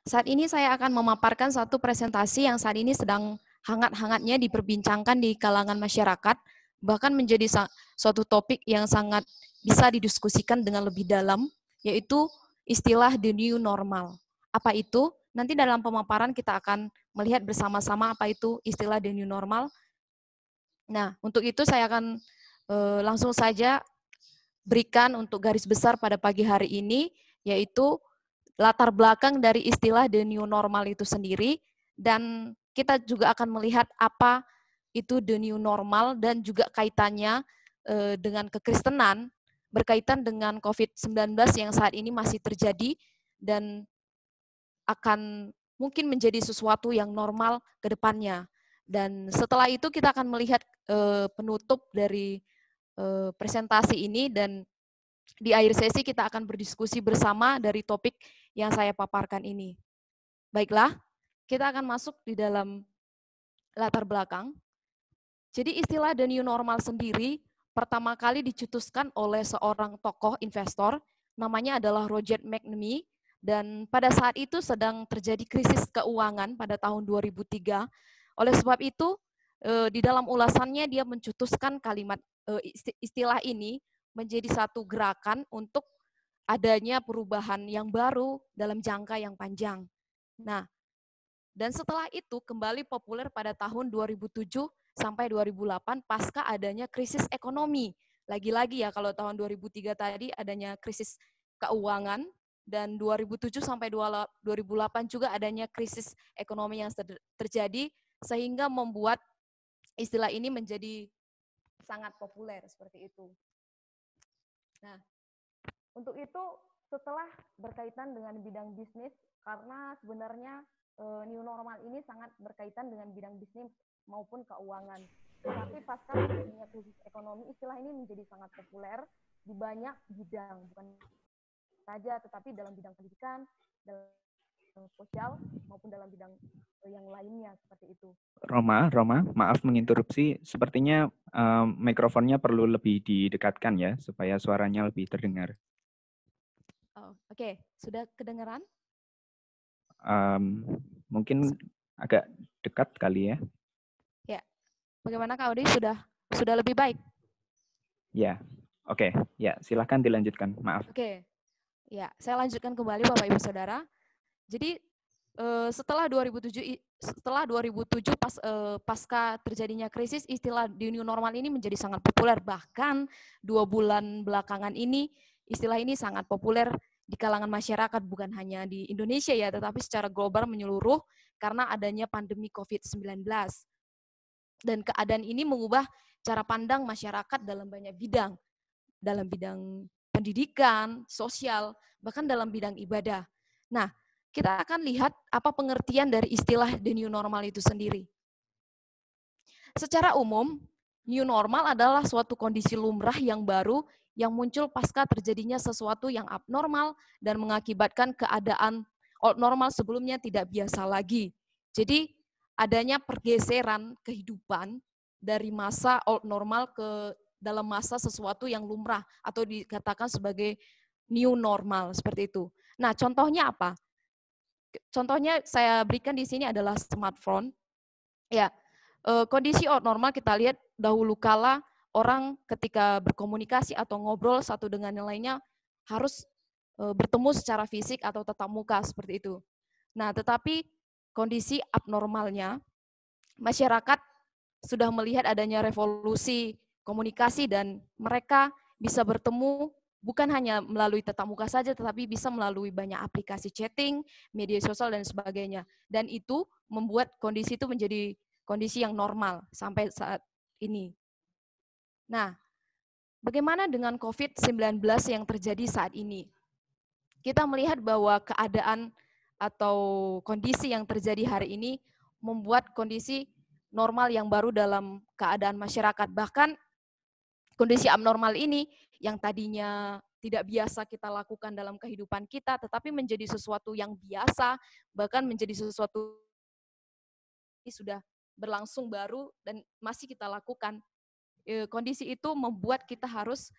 Saat ini saya akan memaparkan satu presentasi yang saat ini sedang hangat-hangatnya diperbincangkan di kalangan masyarakat, bahkan menjadi suatu topik yang sangat bisa didiskusikan dengan lebih dalam, yaitu istilah the new normal. Apa itu? Nanti dalam pemaparan kita akan melihat bersama-sama apa itu istilah the new normal. Nah, untuk itu saya akan langsung saja berikan untuk garis besar pada pagi hari ini, yaitu latar belakang dari istilah the new normal itu sendiri, dan kita juga akan melihat apa itu the new normal dan juga kaitannya dengan kekristenan berkaitan dengan COVID-19 yang saat ini masih terjadi dan akan mungkin menjadi sesuatu yang normal ke depannya. Dan setelah itu kita akan melihat penutup dari presentasi ini, dan di akhir sesi kita akan berdiskusi bersama dari topik yang saya paparkan ini. Baiklah, kita akan masuk di dalam latar belakang. Jadi istilah the new normal sendiri pertama kali dicetuskan oleh seorang tokoh investor, namanya adalah Roger McNamee, dan pada saat itu sedang terjadi krisis keuangan pada tahun 2003. Oleh sebab itu, di dalam ulasannya dia mencetuskan kalimat istilah ini menjadi satu gerakan untuk adanya perubahan yang baru dalam jangka yang panjang. Nah, dan setelah itu kembali populer pada tahun 2007 sampai 2008 pasca adanya krisis ekonomi. Lagi-lagi ya, kalau tahun 2003 tadi adanya krisis keuangan, dan 2007 sampai 2008 juga adanya krisis ekonomi yang terjadi, sehingga membuat istilah ini menjadi sangat populer seperti itu. Nah, untuk itu setelah berkaitan dengan bidang bisnis, karena sebenarnya new normal ini sangat berkaitan dengan bidang bisnis maupun keuangan. Tetapi pasca terjadinya krisis ekonomi, istilah ini menjadi sangat populer di banyak bidang, bukan saja tetapi dalam bidang pendidikan, dalam sosial maupun dalam bidang yang lainnya seperti itu. Roma, maaf menginterupsi. Sepertinya mikrofonnya perlu lebih didekatkan ya, supaya suaranya lebih terdengar. Oke, sudah kedengaran? Mungkin agak dekat kali ya. Ya, bagaimana Kak Audi? Sudah lebih baik? Ya, oke. Ya, silahkan dilanjutkan. Maaf. Oke, ya, saya lanjutkan kembali Bapak Ibu Saudara. Jadi setelah 2007 pasca terjadinya krisis, istilah the new normal ini menjadi sangat populer. Bahkan 2 bulan belakangan ini istilah ini sangat populer di kalangan masyarakat, bukan hanya di Indonesia ya, tetapi secara global menyeluruh karena adanya pandemi COVID-19. Dan keadaan ini mengubah cara pandang masyarakat dalam banyak bidang, dalam bidang pendidikan, sosial, bahkan dalam bidang ibadah. Nah, kita akan lihat apa pengertian dari istilah the new normal itu sendiri. Secara umum, new normal adalah suatu kondisi lumrah yang baru yang muncul pasca terjadinya sesuatu yang abnormal dan mengakibatkan keadaan old normal sebelumnya tidak biasa lagi. Jadi, adanya pergeseran kehidupan dari masa old normal ke dalam masa sesuatu yang lumrah atau dikatakan sebagai new normal seperti itu. Nah, contohnya apa? Contohnya saya berikan di sini adalah smartphone. Ya, kondisi normal kita lihat dahulu kala orang ketika berkomunikasi atau ngobrol satu dengan yang lainnya harus bertemu secara fisik atau tatap muka seperti itu. Nah, tetapi kondisi abnormalnya masyarakat sudah melihat adanya revolusi komunikasi dan mereka bisa bertemu bukan hanya melalui tatap muka saja, tetapi bisa melalui banyak aplikasi chatting, media sosial, dan sebagainya. Dan itu membuat kondisi itu menjadi kondisi yang normal sampai saat ini. Nah, bagaimana dengan COVID-19 yang terjadi saat ini? Kita melihat bahwa keadaan atau kondisi yang terjadi hari ini membuat kondisi normal yang baru dalam keadaan masyarakat. Bahkan kondisi abnormal ini yang tadinya tidak biasa kita lakukan dalam kehidupan kita, tetapi menjadi sesuatu yang biasa, bahkan menjadi sesuatu yang sudah berlangsung baru dan masih kita lakukan. Kondisi itu membuat kita harus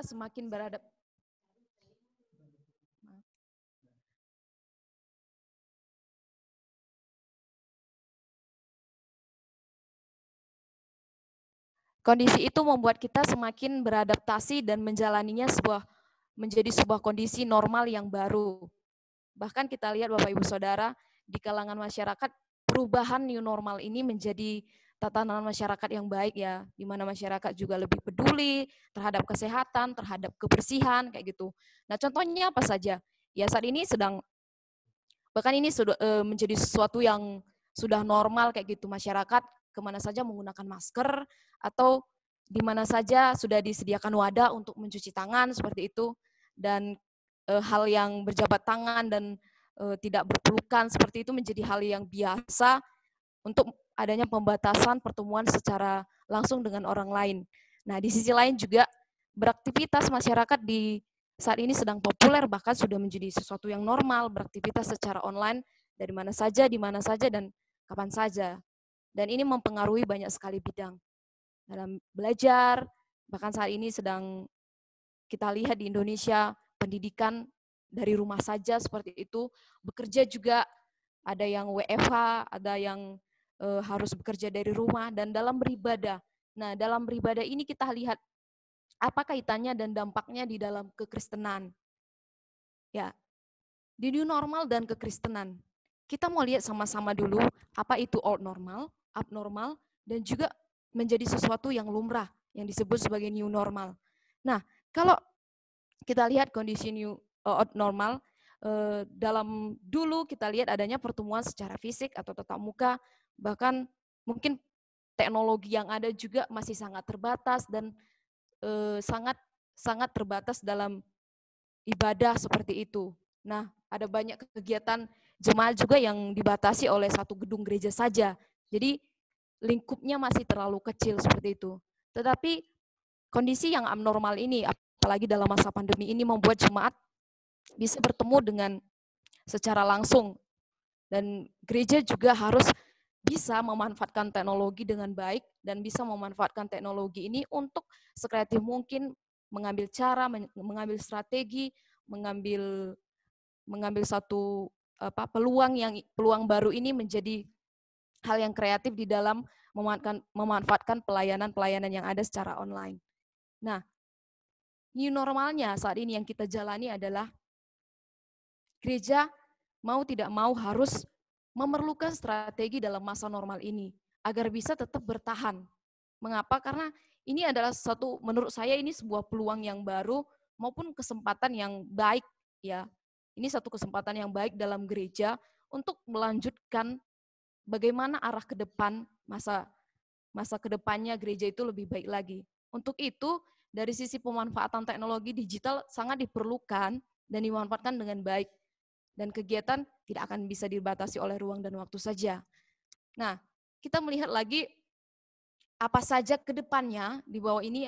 semakin beradab. Kondisi itu membuat kita semakin beradaptasi dan menjalaninya menjadi sebuah kondisi normal yang baru. Bahkan kita lihat Bapak Ibu Saudara, di kalangan masyarakat, perubahan new normal ini menjadi tatanan masyarakat yang baik ya, di mana masyarakat juga lebih peduli terhadap kesehatan, terhadap kebersihan, kayak gitu. Nah contohnya apa saja? Ya saat ini bahkan ini sudah menjadi sesuatu yang sudah normal kayak gitu, masyarakat kemana saja menggunakan masker, atau di mana saja sudah disediakan wadah untuk mencuci tangan seperti itu, dan hal yang berjabat tangan dan tidak berpelukan seperti itu menjadi hal yang biasa untuk adanya pembatasan pertemuan secara langsung dengan orang lain. Nah, di sisi lain juga beraktivitas masyarakat di saat ini sedang populer, bahkan sudah menjadi sesuatu yang normal, beraktivitas secara online dari mana saja, di mana saja, dan kapan saja. Dan ini mempengaruhi banyak sekali bidang. Dalam belajar, bahkan saat ini sedang kita lihat di Indonesia, pendidikan dari rumah saja seperti itu, bekerja juga ada yang WFH, ada yang harus bekerja dari rumah, dan dalam beribadah. Nah, dalam beribadah ini kita lihat apa kaitannya dan dampaknya di dalam kekristenan. Ya, di new normal dan kekristenan. Kita mau lihat sama-sama dulu apa itu old normal, abnormal, dan juga menjadi sesuatu yang lumrah yang disebut sebagai new normal. Nah, kalau kita lihat kondisi new normal, dalam dulu kita lihat adanya pertemuan secara fisik atau tatap muka, bahkan mungkin teknologi yang ada juga masih sangat terbatas dan sangat sangat terbatas dalam ibadah seperti itu. Nah, ada banyak kegiatan jemaat juga yang dibatasi oleh satu gedung gereja saja. Jadi lingkupnya masih terlalu kecil seperti itu. Tetapi kondisi yang abnormal ini, apalagi dalam masa pandemi ini, membuat jemaat bisa bertemu dengan secara langsung. Dan gereja juga harus bisa memanfaatkan teknologi dengan baik dan bisa memanfaatkan teknologi ini untuk sekreatif mungkin mengambil cara, mengambil strategi, mengambil satu peluang baru ini menjadi hal yang kreatif di dalam memanfaatkan pelayanan-pelayanan yang ada secara online. Nah, new normalnya saat ini yang kita jalani adalah gereja mau tidak mau harus memerlukan strategi dalam masa normal ini agar bisa tetap bertahan. Mengapa? Karena ini adalah menurut saya ini sebuah peluang yang baru maupun kesempatan yang baik ya. Ini satu kesempatan yang baik dalam gereja untuk melanjutkan bagaimana arah ke depan masa kedepannya gereja itu lebih baik lagi. Untuk itu, dari sisi pemanfaatan teknologi digital sangat diperlukan dan dimanfaatkan dengan baik. Dan kegiatan tidak akan bisa dibatasi oleh ruang dan waktu saja. Nah, kita melihat lagi apa saja ke depannya, di bawah ini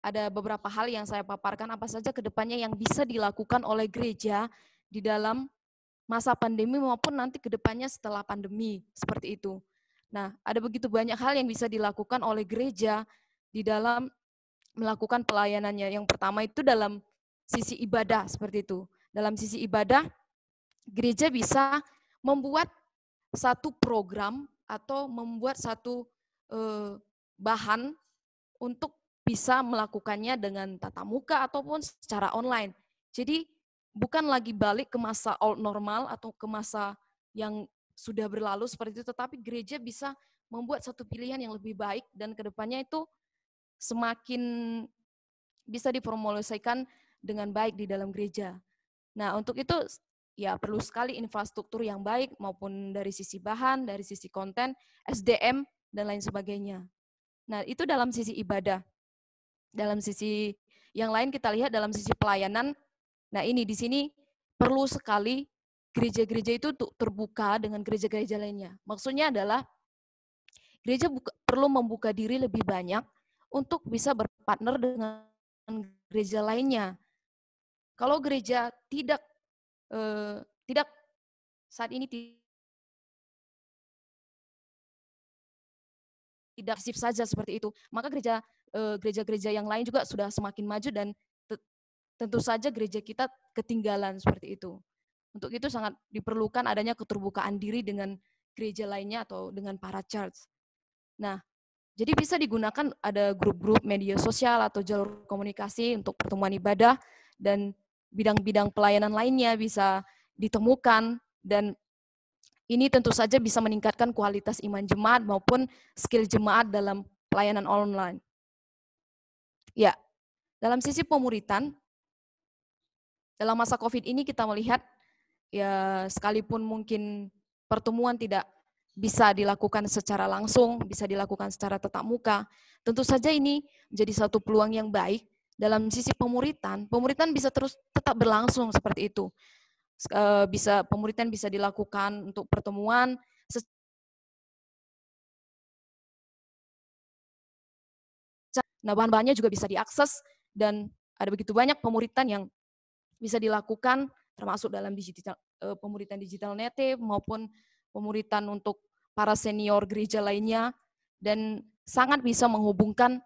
ada beberapa hal yang saya paparkan, apa saja ke depannya yang bisa dilakukan oleh gereja di dalam masa pandemi maupun nanti ke depannya setelah pandemi, seperti itu. Nah, ada begitu banyak hal yang bisa dilakukan oleh gereja di dalam melakukan pelayanannya. Yang pertama itu dalam sisi ibadah, seperti itu. Dalam sisi ibadah, gereja bisa membuat satu program atau membuat satu bahan untuk bisa melakukannya dengan tatap muka ataupun secara online. Jadi bukan lagi balik ke masa old normal atau ke masa yang sudah berlalu seperti itu, tetapi gereja bisa membuat satu pilihan yang lebih baik dan kedepannya itu semakin bisa dipromosikan dengan baik di dalam gereja. Nah, untuk itu ya perlu sekali infrastruktur yang baik maupun dari sisi bahan, dari sisi konten, SDM, dan lain sebagainya. Nah, itu dalam sisi ibadah. Dalam sisi yang lain kita lihat dalam sisi pelayanan, nah ini di sini perlu sekali gereja-gereja itu terbuka dengan gereja-gereja lainnya. Maksudnya adalah gereja perlu membuka diri lebih banyak untuk bisa berpartner dengan gereja lainnya. Kalau gereja tidak saat ini tidak aktif saja seperti itu, maka gereja-gereja yang lain juga sudah semakin maju dan tentu saja gereja kita ketinggalan seperti itu. Untuk itu sangat diperlukan adanya keterbukaan diri dengan gereja lainnya atau dengan para church. Nah, Jadi bisa digunakan ada grup-grup media sosial atau jalur komunikasi untuk pertemuan ibadah, dan bidang-bidang pelayanan lainnya bisa ditemukan, dan ini tentu saja bisa meningkatkan kualitas iman jemaat maupun skill jemaat dalam pelayanan online. Ya, dalam sisi pemuritan, dalam masa COVID ini kita melihat ya sekalipun mungkin pertemuan tidak bisa dilakukan secara langsung, bisa dilakukan secara tatap muka, tentu saja ini menjadi satu peluang yang baik dalam sisi pemuritan. Pemuritan bisa terus tetap berlangsung seperti itu. Pemuritan bisa dilakukan untuk pertemuan. Nah, bahan-bahannya juga bisa diakses dan ada begitu banyak pemuritan yang bisa dilakukan termasuk dalam pemuritan digital native maupun pemuritan untuk para senior gereja lainnya, dan sangat bisa menghubungkan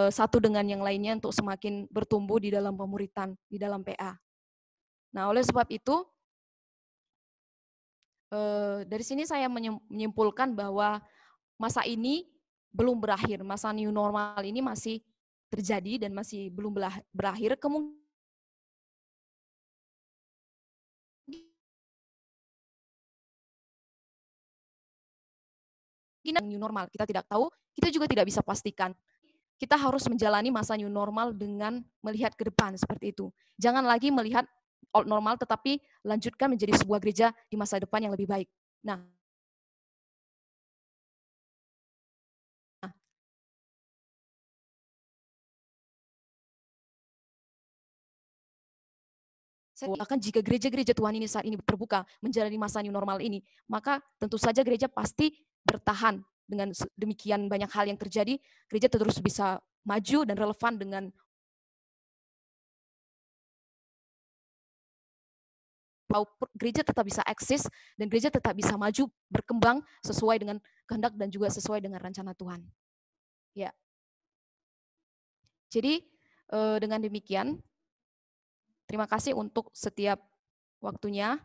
satu dengan yang lainnya untuk semakin bertumbuh di dalam pemuritan, di dalam PA. Nah, oleh sebab itu, dari sini saya menyimpulkan bahwa masa ini belum berakhir, masa new normal ini masih terjadi dan masih belum berakhir. Kemungkinan new normal, kita tidak tahu, kita juga tidak bisa pastikan. Kita harus menjalani masa new normal dengan melihat ke depan seperti itu. Jangan lagi melihat old normal, tetapi lanjutkan menjadi sebuah gereja di masa depan yang lebih baik. Nah, saya akan jika gereja-gereja Tuhan ini saat ini terbuka menjalani masa new normal ini, maka tentu saja gereja pasti bertahan. Dengan demikian banyak hal yang terjadi, gereja terus bisa maju dan relevan dengan gereja tetap bisa eksis dan gereja tetap bisa maju, berkembang sesuai dengan kehendak dan juga sesuai dengan rencana Tuhan. Ya. Jadi dengan demikian, terima kasih untuk setiap waktunya.